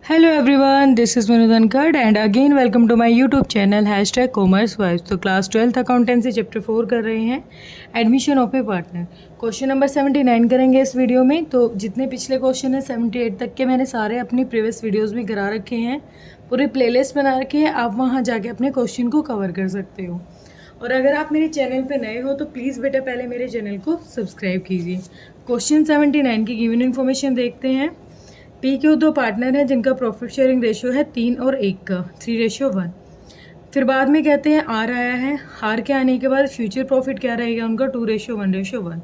Hello everyone, this is Manu Dhankad and again welcome to my YouTube channel #commerce vibes. तो class 12th accountancy chapter 4 कर रहे हैं, admission of A partner. Question number 79 करेंगे इस video में। तो जितने पिछले क्वेश्चन हैं 78 तक के मैंने सारे अपनी प्रीवियस वीडियोस में करा रखे हैं, पूरी प्लेलिस्ट बना रखी है, आप वहाँ जाके अपने क्वेश्चन को कवर कर सकते हो। और अगर आप मेरे चैनल पर नए हो तो प्लीज़ बेटा पहले मेरे चैनल को सब्सक्राइब कीजिए। क्वेश्चन 79 की गिवन इन्फॉर्मेशन देखते हैं। पी क्यू दो पार्टनर हैं जिनका प्रॉफिट शेयरिंग रेशियो है 3 और 1 का, 3:1। फिर बाद में कहते हैं आर आया है, आर के आने के बाद फ्यूचर प्रॉफिट क्या रहेगा उनका 2:1:1।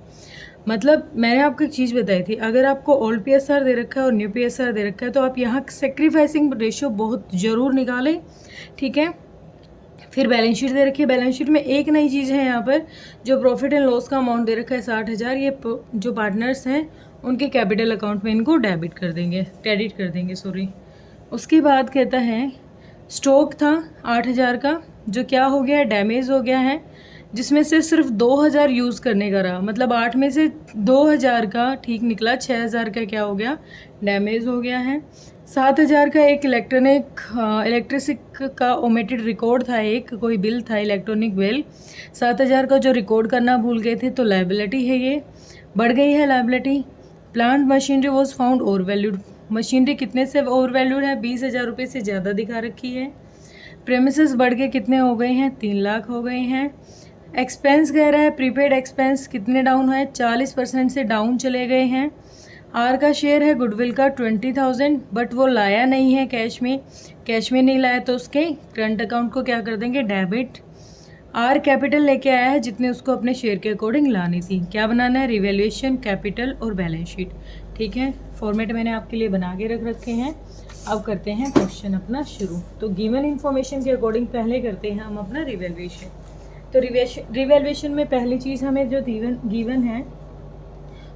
मतलब मैंने आपको एक चीज़ बताई थी, अगर आपको ओल्ड PSR दे रखा है और न्यू PSR दे रखा है तो आप यहाँ सेक्रीफाइसिंग रेशियो बहुत ज़रूर निकालें, ठीक है। फिर बैलेंस शीट दे रखी है, बैलेंस शीट में एक नई चीज़ है यहाँ पर, जो प्रॉफिट एंड लॉस का अमाउंट दे रखा है 60,000। ये जो पार्टनर्स हैं उनके कैपिटल अकाउंट में इनको क्रेडिट कर देंगे सॉरी। उसके बाद कहता है स्टॉक था 8,000 का, जो क्या हो गया है, डैमेज हो गया है, जिसमें से सिर्फ 2,000 यूज़ करने का रहा। मतलब 8 में से 2,000 का ठीक निकला, 6,000 का क्या हो गया, डैमेज हो गया है। 7,000 का एक इलेक्ट्रिसिक का ओमिटेड रिकॉर्ड था, एक कोई बिल था, इलेक्ट्रॉनिक बिल 7,000 का जो रिकॉर्ड करना भूल गए थे, तो लायबिलिटी है, ये बढ़ गई है liability. Plant machinery was found over valued, machinery कितने से ओवर वैल्यूड है, 20,000 रुपये से ज़्यादा दिखा रखी है। प्रेमिसेस बढ़ के कितने हो गए हैं, 3 लाख हो गए हैं। एक्सपेंस कह रहा है प्रीपेड एक्सपेंस कितने डाउन है, 40% से डाउन चले गए हैं। आर का शेयर है गुडविल का 20,000, बट वो लाया नहीं है कैश में नहीं लाया तो उसके करंट अकाउंट को क्या कर देंगे, डेबिट। आर कैपिटल लेके आया है जितने उसको अपने शेयर के अकॉर्डिंग लानी थी। क्या बनाना है, रिवैल्यूएशन, कैपिटल और बैलेंस शीट, ठीक है। फॉर्मेट मैंने आपके लिए बना के रख रखे हैं। अब करते हैं क्वेश्चन अपना शुरू। तो गिवन इन्फॉर्मेशन के अकॉर्डिंग पहले करते हैं हम अपना रिवैल्यूएशन। तो रिवैल्यूएशन में पहली चीज़ हमें जो गिवन है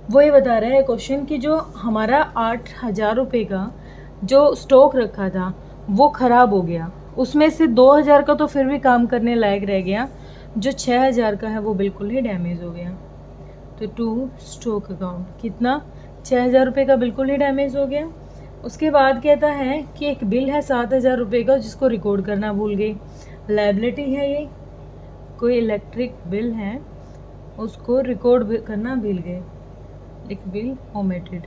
वो ये बता रहा है क्वेश्चन कि जो हमारा 8,000 रुपये का जो स्टॉक रखा था वो ख़राब हो गया, उसमें से 2,000 का तो फिर भी काम करने लायक रह गया, जो 6,000 का है वो बिल्कुल ही डैमेज हो गया। तो टू स्टॉक अकाउंट कितना, 6,000 रुपये का बिल्कुल ही डैमेज हो गया। उसके बाद कहता है कि एक बिल है 7,000 रुपये का जिसको रिकॉर्ड करना भूल गई, लायबिलिटी है ये। कोई इलेक्ट्रिक बिल है उसको रिकॉर्ड करना भूल गए, एक बिल ओमिटेड,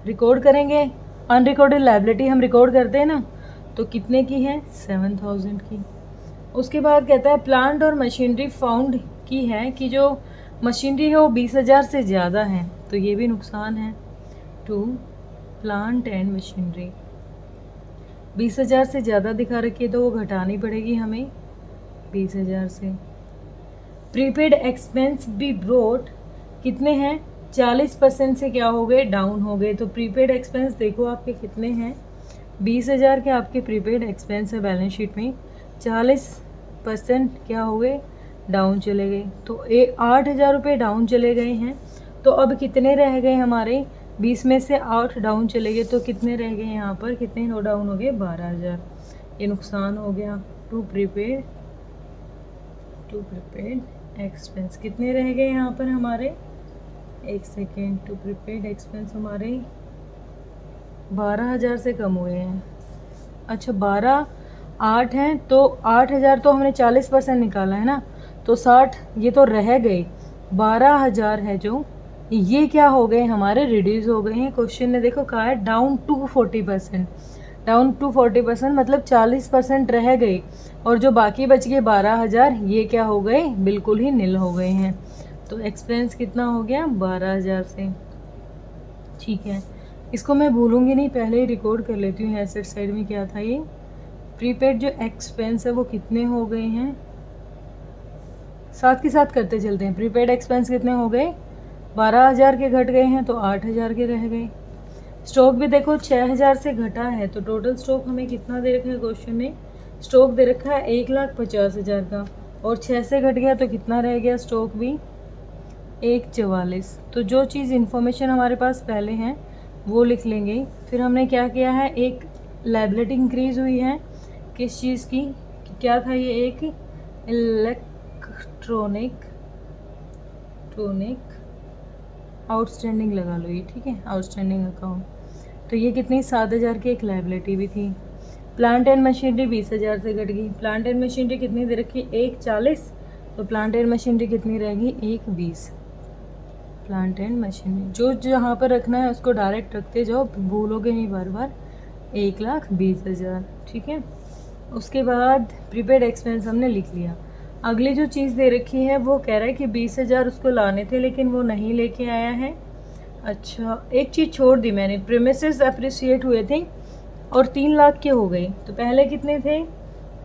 रिकॉर्ड करेंगे। अनरिकॉर्डेड लायबिलिटी हम रिकॉर्ड करते हैं ना, तो कितने की है, 7,000 की। उसके बाद कहता है प्लांट और मशीनरी फाउंड की है कि जो मशीनरी है वो 20,000 से ज़्यादा है, तो ये भी नुकसान है। टू प्लांट एंड मशीनरी 20,000 से ज़्यादा दिखा रखी है तो वो घटानी पड़ेगी हमें 20,000 से। प्रीपेड एक्सपेंस भी ब्रोट कितने हैं, 40% से क्या हो गए, डाउन हो गए। तो प्रीपेड एक्सपेंस देखो आपके कितने हैं, 20,000 के आपके प्रीपेड एक्सपेंस है बैलेंस शीट में, 40% क्या हो गए, डाउन चले गए। तो 8,000 रुपये डाउन चले गए हैं। तो अब कितने रह गए हमारे, 20 में से 8 डाउन चले गए, तो कितने रह गए यहाँ पर, कितने डाउन हो गए, 12,000। ये नुकसान हो गया। टू प्रीपेड एक्सपेंस कितने रह गए यहाँ पर हमारे, एक सेकेंड, टू प्रीपेड एक्सपेंस हमारे 12,000 से कम हुए हैं। अच्छा 12, 8 हैं, तो 8,000 तो हमने 40% निकाला है ना, तो 60 ये तो रह गए, 12,000 है जो ये क्या हो गए हमारे, रिड्यूस हो गए हैं। क्वेश्चन ने देखो कहा है डाउन टू 40%, डाउन टू 40% मतलब 40% रह गए, और जो बाकी बच गए 12,000 ये क्या हो गए, बिल्कुल ही नील हो गए हैं। तो एक्सपेंस कितना हो गया, 12,000 से, ठीक है। इसको मैं भूलूंगी नहीं, पहले ही रिकॉर्ड कर लेती हूँ। एसेट साइड में क्या था, ये प्रीपेड जो एक्सपेंस है वो कितने हो गए हैं, साथ के साथ करते चलते हैं। प्रीपेड एक्सपेंस कितने हो गए, 12,000 के घट गए हैं तो 8,000 के रह गए। स्टॉक भी देखो 6,000 से घटा है, तो टोटल स्टॉक हमें कितना दे रखा है, क्वेश्चन ने स्टॉक दे रखा है 1,50,000 का, और 6 से घट गया तो कितना रह गया स्टॉक भी, 1,44। तो जो चीज़ इन्फॉर्मेशन हमारे पास पहले हैं वो लिख लेंगे। फिर हमने क्या किया है, एक लायबिलिटी इंक्रीज़ हुई है, किस चीज़ की, क्या था ये, एक इलेक्ट्रॉनिक आउटस्टैंडिंग लगा लो ये, ठीक है, आउटस्टैंडिंग अकाउंट। तो ये कितनी 7,000 की एक लायबिलिटी भी थी। प्लांट एंड मशीनरी 20,000 से घट गई। प्लांट एंड मशीनरी कितनी दे रखी, 1,40, तो प्लांट एंड मशीनरी कितनी रहेगी, 1,20। प्लांट एंड मशीनरी जो जहाँ पर रखना है उसको डायरेक्ट रखते जाओ, भूलोगे नहीं बार बार। 1,20,000, ठीक है। उसके बाद प्रीपेड एक्सपेंस हमने लिख लिया। अगली जो चीज़ दे रखी है वो कह रहा है कि 20,000 उसको लाने थे लेकिन वो नहीं लेके आया है। अच्छा, एक चीज़ छोड़ दी मैंने, प्रीमिसेस अप्रिशिएट हुए थे और 3 लाख के हो गए। तो पहले कितने थे,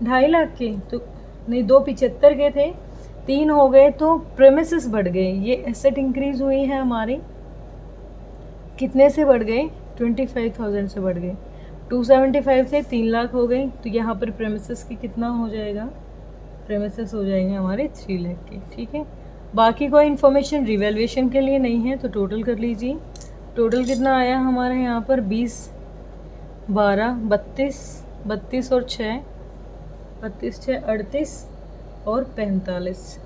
2.5 लाख के, तो नहीं 275 के थे, 3 हो गए, तो प्रीमिसेस बढ़ गए। ये एसेट इंक्रीज हुई है हमारी, कितने से बढ़ गए, 25,000 से बढ़ गए। 275 से 3 लाख हो गए, तो यहाँ पर प्रीमिसेस की कितना हो जाएगा, प्रीमिसेस हो जाएंगे हमारे 3 लाख के, ठीक है। बाकी कोई इन्फॉर्मेशन रिवैल्यूएशन के लिए नहीं है, तो टोटल कर लीजिए। टोटल कितना आया हमारे यहाँ पर, 20, 12, 32 और 6, 32, 6, 38 और 45।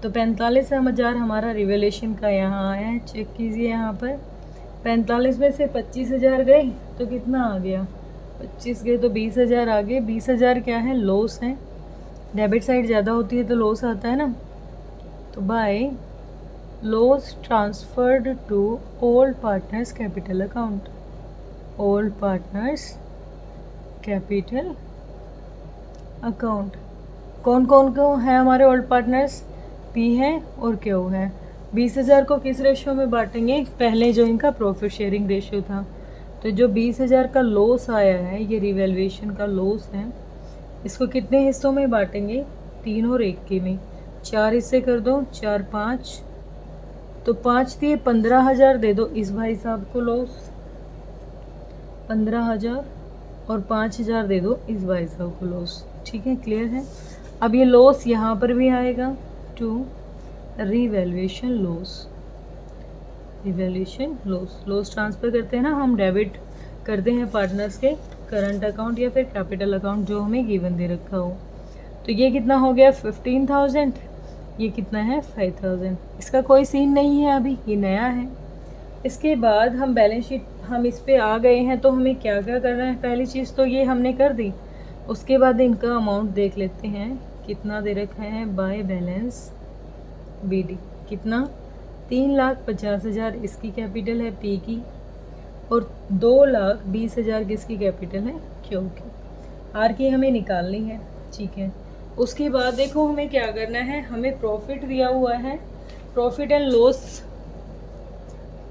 तो 45,000 हमारा रिवैल्यूएशन का यहाँ आया है। चेक कीजिए यहाँ पर, 45 में से 25,000 गए तो कितना आ गया, 25 गए तो 20,000 आ गए। 20,000 क्या है, लॉस है। डेबिट साइड ज़्यादा होती है तो लॉस आता है ना। तो by loss transferred to old partners capital account, old partners capital account. कौन कौन को है हमारे ओल्ड पार्टनर्स, पी है और क्यू है। 20,000 को किस रेशियो में बांटेंगे, पहले जो इनका प्रॉफिट शेयरिंग रेशियो था। तो जो 20,000 का लॉस आया है, ये रिवैल्यूएशन का लॉस है, इसको कितने हिस्सों में बांटेंगे, 3 और 1 के में। 4 हिस्से कर दो, 4, 5, तो 5 दिए 15,000 दे दो इस भाई साहब को लॉस, 15,000, और 5,000 दे दो इस भाई साहब को लॉस, ठीक है, क्लियर है। अब ये लॉस यहाँ पर भी आएगा, to revaluation loss, revaluation loss. Loss transfer करते हैं ना हम, डेबिट करते हैं पार्टनर्स के करंट अकाउंट या फिर कैपिटल अकाउंट जो हमें गिवन दे रखा हो। तो ये कितना हो गया, 15,000, ये कितना है, 5,000। इसका कोई सीन नहीं है अभी, ये नया है। इसके बाद हम बैलेंस शीट, हम इस पे आ गए हैं, तो हमें क्या क्या करना है। पहली चीज़ तो ये हमने कर दी। उसके बाद इनका अमाउंट देख लेते हैं, कितना दे रखा है बाय बैलेंस बीडी, कितना, 3,50,000 इसकी कैपिटल है पी की, और 2,20,000 किसकी कैपिटल है क्यू की। आर की हमें निकालनी है, ठीक है। उसके बाद देखो हमें क्या करना है, हमें प्रॉफिट दिया हुआ है, profit and loss,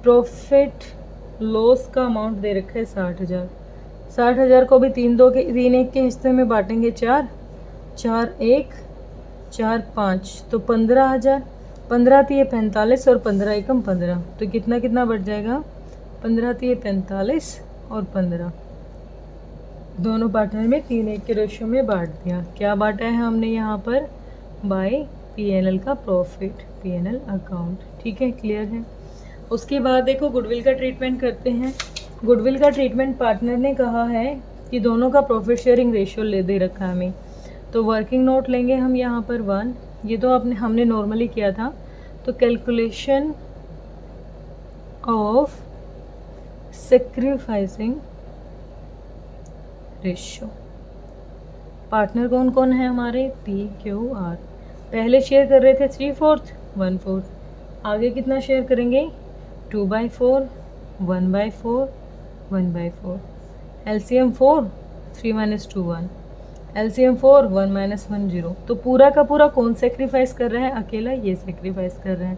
profit loss का अमाउंट दे रखा है 60,000। 60,000 को भी 3 1 के हिस्से में बांटेंगे, 4, 4, 1, 4, 5, तो 15,000, 15 तिये 45 और 15 एकम 15, तो कितना कितना बढ़ जाएगा, 15 तिये 45 और 15, दोनों पार्टनर में 3 1 के रेशियो में बांट दिया। क्या बांटा है हमने यहाँ पर, बाय पीएनएल का प्रॉफिट, पीएनएल अकाउंट, ठीक है, क्लियर है। उसके बाद देखो गुडविल का ट्रीटमेंट करते हैं। गुडविल का ट्रीटमेंट पार्टनर ने कहा है कि दोनों का प्रॉफिट शेयरिंग रेशियो ले दे रखा है हमें, तो वर्किंग नोट लेंगे हम यहाँ पर 1, ये तो हमने नॉर्मली किया था। तो calculation of sacrificing ratio, partner कौन कौन है हमारे, पी क्यू आर। पहले शेयर कर रहे थे 3/4, 1/4, आगे कितना शेयर करेंगे, 2/4, 1/4, 1/4। LCM 4, 3 - 2 1, LCM 4, 1 - 1 0। तो पूरा का पूरा कौन सेक्रीफाइस कर रहा है, अकेला ये सेक्रीफाइस कर रहा है,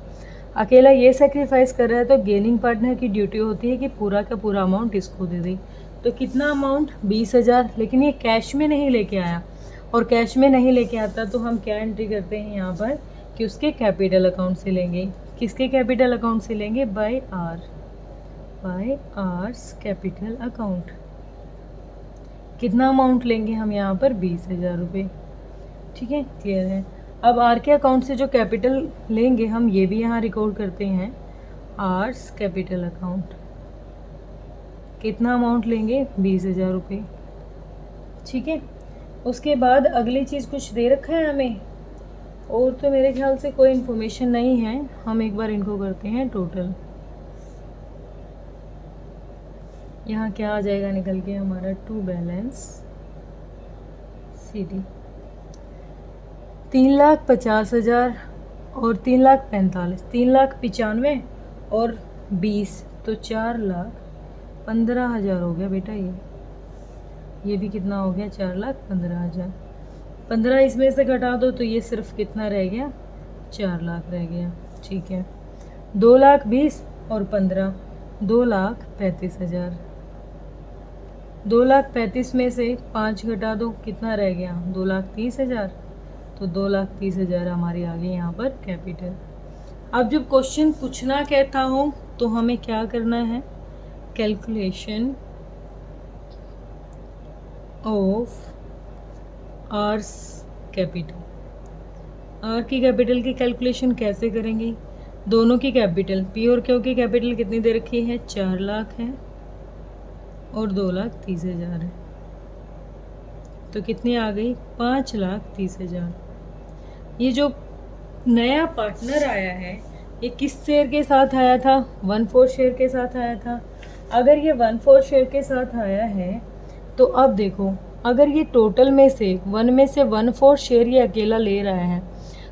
अकेला ये सेक्रीफाइस कर रहा है। तो गेनिंग पार्टनर की ड्यूटी होती है कि पूरा का पूरा अमाउंट इसको दे दे। तो कितना अमाउंट, 20,000, लेकिन ये कैश में नहीं लेके आया, और कैश में नहीं लेके आता तो हम क्या एंट्री करते हैं यहाँ पर कि उसके कैपिटल अकाउंट से लेंगे। किसके कैपिटल अकाउंट से लेंगे, by R, by R's capital account. कितना अमाउंट लेंगे हम यहाँ पर, 20,000 रुपये, ठीक है, क्लियर है। अब आर के अकाउंट से जो कैपिटल लेंगे हम, ये भी यहाँ रिकॉर्ड करते हैं, आर्स कैपिटल अकाउंट। कितना अमाउंट लेंगे, 20,000 रुपये, ठीक है। उसके बाद अगली चीज़ कुछ दे रखा है हमें, और तो मेरे ख्याल से कोई इन्फॉर्मेशन नहीं है। हम एक बार इनको करते हैं टोटल, यहाँ क्या आ जाएगा निकल के हमारा टू बैलेंस CD 3,50,000 और 3,45,000, 3,95,000 और 20 तो 4,15,000 हो गया बेटा। ये भी कितना हो गया 4,15,000। 15 इसमें से घटा दो तो ये सिर्फ कितना रह गया 4 लाख रह गया। ठीक है 2,20,000 और 15 2,35,000। 2,35,000 में से 5 घटा दो कितना रह गया 2,30,000। तो 2,30,000 हमारी आ गई यहाँ पर कैपिटल। अब जब क्वेश्चन पूछना कहता हो तो हमें क्या करना है, calculation of R's capital. R की कैपिटल की कैलकुलेशन कैसे करेंगे, दोनों की कैपिटल पी और क्यू की कैपिटल कितनी दे रखी है 4 लाख है और 2,30,000 है, तो कितनी आ गई 5,30,000। ये जो नया पार्टनर आया है ये किस शेयर के साथ आया था 1/4 शेयर के साथ आया था। अगर ये 1/4 शेयर के साथ आया है तो अब देखो अगर ये टोटल में से 1/4 शेयर ये अकेला ले रहा है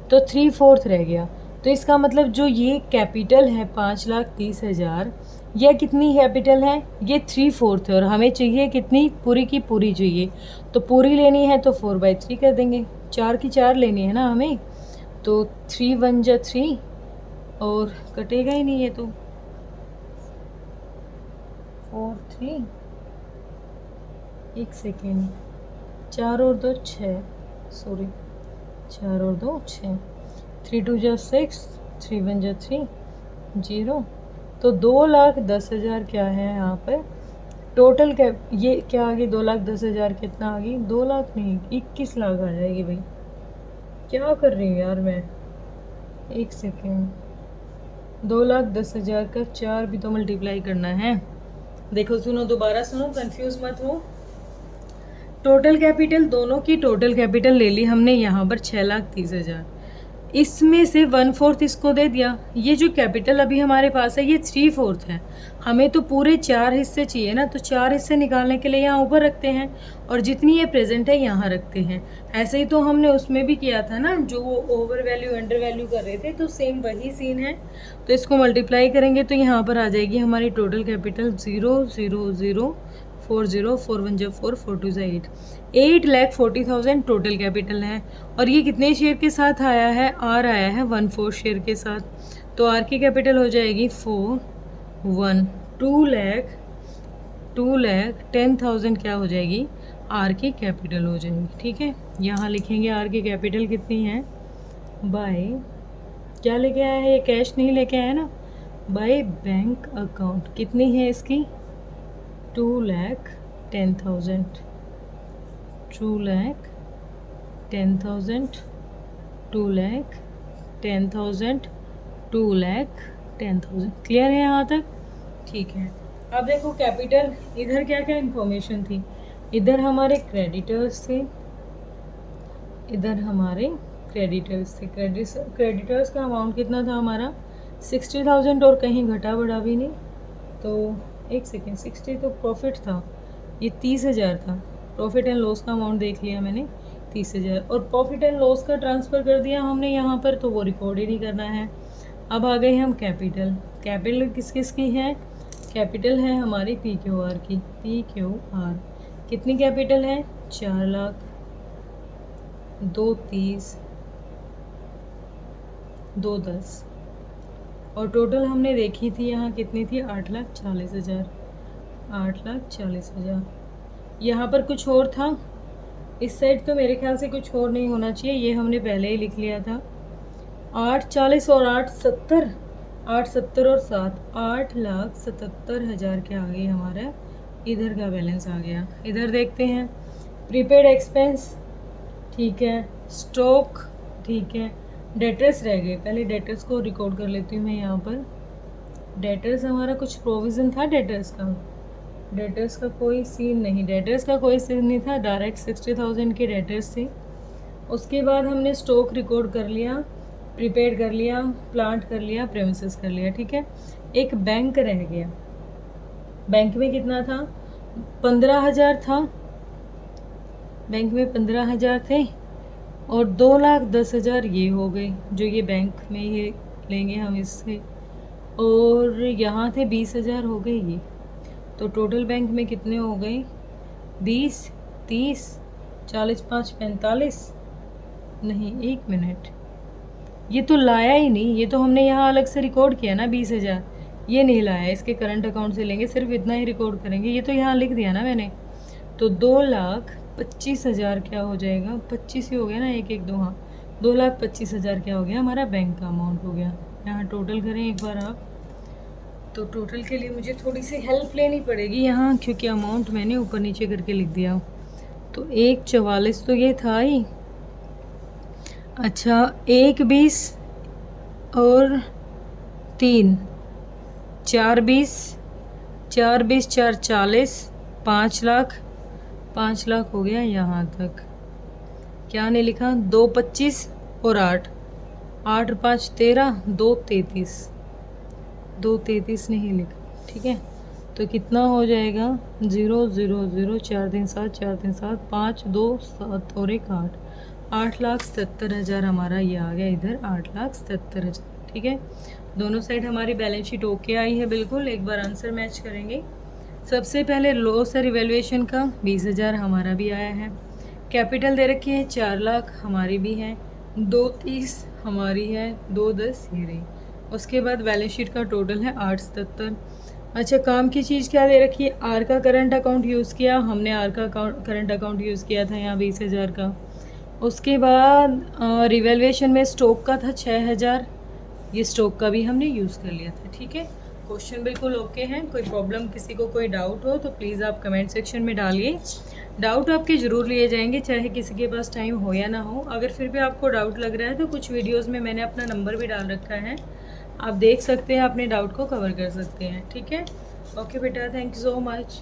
तो 3/4 रह गया। तो इसका मतलब जो ये कैपिटल है 5,30,000 यह कितनी कैपिटल है, ये 3/4 है और हमें चाहिए कितनी पूरी की पूरी चाहिए। तो पूरी लेनी है तो 4/3 कर देंगे, 4 की 4 लेनी है ना हमें, तो 3 1 जा 3 और कटेगा ही नहीं, ये तो 4 3 एक सेकेंड 4 और 2 6 सॉरी 4 और 2 6 3 2 जा 6 3 1 जा 3 0। तो 2,10,000 क्या है यहाँ पर टोटल कैप, ये क्या आ गई 2,10,000 कितना आ गई 2 लाख नहीं 21 लाख आ जाएगी। भाई क्या कर रही हूँ यार मैं, एक सेकेंड 2,10,000 का 4 भी तो मल्टीप्लाई करना है। देखो सुनो दोबारा सुनो, कंफ्यूज मत हो। टोटल कैपिटल दोनों की टोटल कैपिटल ले ली हमने यहाँ पर 6,30,000, इसमें से 1/4 इसको दे दिया। ये जो कैपिटल अभी हमारे पास है ये 3/4 है, हमें तो पूरे 4 हिस्से चाहिए ना, तो 4 हिस्से निकालने के लिए यहाँ ऊपर रखते हैं और जितनी ये प्रेजेंट है यहाँ रखते हैं। ऐसे ही तो हमने उसमें भी किया था ना, जो वो ओवर वैल्यू अंडर वैल्यू कर रहे थे, तो सेम वही सीन है। तो इसको मल्टीप्लाई करेंगे तो यहाँ पर आ जाएगी हमारी टोटल कैपिटल 0 0 0 4 0 4 1 जा 4 4 2 जा 8,40,000 टोटल कैपिटल है। और ये कितने शेयर के साथ आया है, आर आया है 1/4 शेयर के साथ, तो आर की कैपिटल हो जाएगी 4 1 2,10,000 क्या हो जाएगी आर की कैपिटल हो जाएगी। ठीक है यहाँ लिखेंगे आर की कैपिटल कितनी है, बाय क्या लेके आया है, ये कैश नहीं लेके आया ना, बाय बैंक अकाउंट कितनी है इसकी 2,10,000 2,10,000 2,10,000 2,10,000। क्लियर है यहाँ तक, ठीक है। अब देखो कैपिटल इधर क्या क्या इन्फॉर्मेशन थी, इधर हमारे क्रेडिटर्स थे, इधर हमारे क्रेडिटर्स थे। क्रेडिटर्स का अमाउंट कितना था हमारा 60,000 और कहीं घटा बढ़ा भी नहीं, तो एक सेकेंड 60 तो प्रॉफिट था, ये 30,000 था। प्रॉफिट एंड लॉस का अमाउंट देख लिया मैंने 30,000 और प्रॉफिट एंड लॉस का ट्रांसफ़र कर दिया हमने यहाँ पर, तो वो रिकॉर्ड ही नहीं करना है। अब आ गए हम कैपिटल। कैपिटल किस किस की है, कैपिटल है हमारी PQR की, PQR कितनी कैपिटल है 4 लाख 2,30 2,10 और टोटल हमने देखी थी यहाँ कितनी थी 8,40,000 8,40,000। यहाँ पर कुछ और था, इस साइड तो मेरे ख्याल से कुछ और नहीं होना चाहिए, ये हमने पहले ही लिख लिया था। 8,40 और 8,70 8,70 और 7 8,77,000 क्या आ गई हमारा इधर का बैलेंस आ गया। इधर देखते हैं प्रीपेड एक्सपेंस, ठीक है, स्टॉक, ठीक है, डेटर्स रह गए। पहले डेटर्स को रिकॉर्ड कर लेती हूँ मैं यहाँ पर। डेटर्स हमारा कुछ प्रोविज़न था डेटर्स का कोई सीन नहीं, डेटर्स का कोई सीन नहीं था, डायरेक्ट 60,000 के डेटर्स थे। उसके बाद हमने स्टॉक रिकॉर्ड कर लिया, प्रीपेड कर लिया, प्लांट कर लिया, प्रेमिसेस कर लिया, ठीक है। एक बैंक रह गया, बैंक में कितना था, 15,000 था, बैंक में 15,000 थे और 2,10,000 ये हो गए जो ये बैंक में ये लेंगे हम इससे, और यहाँ थे 20,000 हो गए ये। तो टोटल बैंक में कितने हो गए, 20, 30, 40, 5, 45, नहीं 1 मिनट, ये तो लाया ही नहीं, ये तो हमने यहाँ अलग से रिकॉर्ड किया ना 20,000, ये नहीं लाया, इसके करंट अकाउंट से लेंगे, सिर्फ इतना ही रिकॉर्ड करेंगे, ये तो यहाँ लिख दिया ना मैंने। तो 2,25,000 क्या हो जाएगा, 25 ही हो गया ना, 1 1 2, हाँ 2,25,000 क्या हो गया हमारा बैंक का अमाउंट हो गया। यहाँ टोटल करें एक बार आप, तो टोटल के लिए मुझे थोड़ी सी हेल्प लेनी पड़ेगी यहाँ, क्योंकि अमाउंट मैंने ऊपर नीचे करके लिख दिया। तो 1,44 तो ये था ही, अच्छा 1,20 और 3, 4,20, 4,20, 4, 40, 5 लाख, 5 लाख हो गया यहाँ तक। क्या नहीं लिखा, 2,25 और 8, 8 और 5 13, 2,33, 2,33 नहीं लिखा, ठीक है। तो कितना हो जाएगा, 0 0 0, 4 3 7, 4 3 7, 5 2 7 और 1 8, 8,77,000 हमारा ये आ गया इधर, 8,77,000, ठीक है। दोनों साइड हमारी बैलेंस शीट ओके आई है बिल्कुल। एक बार आंसर मैच करेंगे। सबसे पहले लॉस और रिवैल्यूएशन का 20,000 हमारा भी आया है, कैपिटल दे रखी है 4 लाख हमारी भी है, 2,30 हमारी है, 2,10 ये रही। उसके बाद बैलेंस शीट का टोटल है 8,77। अच्छा काम की चीज़ क्या दे रखी है, आर का करंट अकाउंट यूज़ किया हमने, आर का करंट अकाउंट यूज़ किया था यहाँ 20,000 का। उसके बाद रिवैल्यूएशन में स्टॉक का था 6,000, ये स्टॉक का भी हमने यूज़ कर लिया था, ठीक है। क्वेश्चन बिल्कुल ओके हैं। कोई प्रॉब्लम, किसी को कोई डाउट हो तो प्लीज़ आप कमेंट सेक्शन में डालिए, डाउट आपके ज़रूर लिए जाएंगे, चाहे किसी के पास टाइम हो या ना हो। अगर फिर भी आपको डाउट लग रहा है तो कुछ वीडियोस में मैंने अपना नंबर भी डाल रखा है, आप देख सकते हैं, अपने डाउट को कवर कर सकते हैं, ठीक है। ओके बेटा, थैंक यू सो मच।